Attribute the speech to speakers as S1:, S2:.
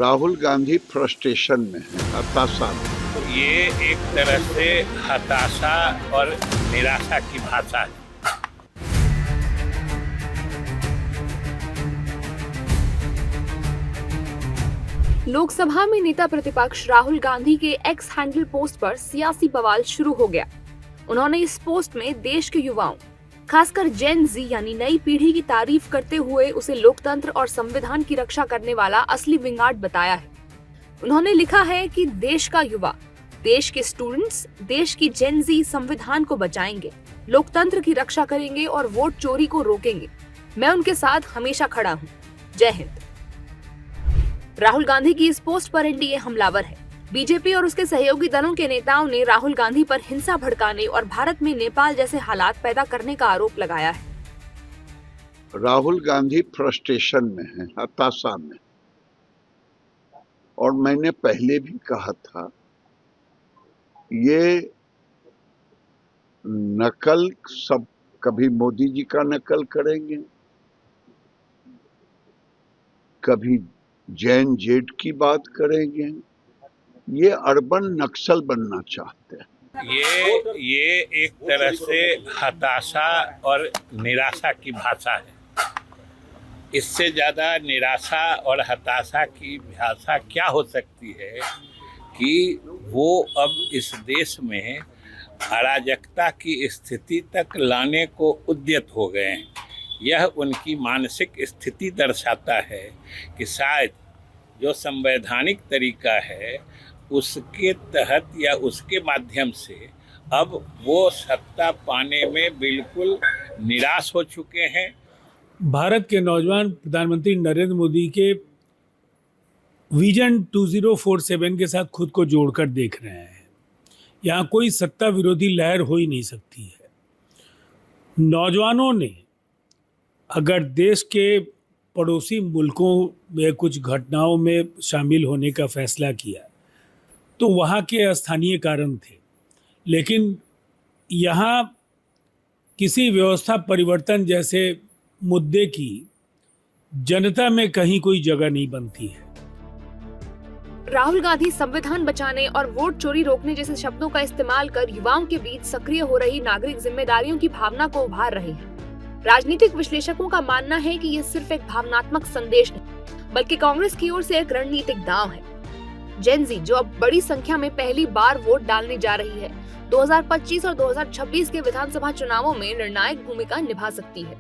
S1: Rahul Gandhi frustration में है, हताशा में।
S2: ये एक तरह से हताशा और निराशा की भाषा है।
S3: लोकसभा में नेता प्रतिपक्ष राहुल गांधी के एक्स हैंडल पोस्ट पर सियासी बवाल शुरू हो गया। उन्होंने इस पोस्ट में देश के युवाओं, खासकर जेन जी यानी नई पीढ़ी की तारीफ करते हुए उसे लोकतंत्र और संविधान की रक्षा करने वाला असली विंगाट बताया है। उन्होंने लिखा है कि देश का युवा, देश के स्टूडेंट्स, देश की जेन जी संविधान को बचाएंगे, लोकतंत्र की रक्षा करेंगे और वोट चोरी को रोकेंगे। मैं उनके साथ हमेशा खड़ा हूँ। जय हिंद। राहुल गांधी की इस पोस्ट पर एनडीए हमलावर है। बीजेपी और उसके सहयोगी दलों के नेताओं ने राहुल गांधी पर हिंसा भड़काने और भारत में नेपाल जैसे हालात पैदा करने का आरोप लगाया है।
S1: राहुल गांधी फ्रस्ट्रेशन में है, हताशा में। और मैंने पहले भी कहा था, ये नकल सब, कभी मोदी जी का नकल करेंगे, कभी जैन जेड की बात करेंगे। ये अर्बन नक्सल बनना चाहते हैं।
S2: ये एक तरह से हताशा और निराशा की भाषा है। इससे ज्यादा निराशा और हताशा की भाषा क्या हो सकती है कि वो अब इस देश में अराजकता की स्थिति तक लाने को उद्यत हो गए हैं। यह उनकी मानसिक स्थिति दर्शाता है कि शायद जो संवैधानिक तरीका है उसके तहत या उसके माध्यम से अब वो सत्ता पाने में बिल्कुल निराश हो चुके हैं।
S4: भारत के नौजवान प्रधानमंत्री नरेंद्र मोदी के विजन 2047 के साथ खुद को जोड़कर देख रहे हैं। यहाँ कोई सत्ता विरोधी लहर हो ही नहीं सकती है। नौजवानों ने अगर देश के पड़ोसी मुल्कों में कुछ घटनाओं में शामिल होने का फैसला किया तो वहाँ के स्थानीय कारण थे, लेकिन यहाँ किसी व्यवस्था परिवर्तन जैसे मुद्दे की जनता में कहीं कोई जगह नहीं बनती है।
S3: राहुल गांधी संविधान बचाने और वोट चोरी रोकने जैसे शब्दों का इस्तेमाल कर युवाओं के बीच सक्रिय हो रही नागरिक जिम्मेदारियों की भावना को उभार रहे हैं। राजनीतिक विश्लेषकों का मानना है कि ये सिर्फ एक भावनात्मक संदेश नहीं, बल्कि कांग्रेस की ओर से एक रणनीतिक दांव है। जेन जी, जो अब बड़ी संख्या में पहली बार वोट डालने जा रही है, 2025 और 2026 के विधानसभा चुनावों में निर्णायक भूमिका निभा सकती है।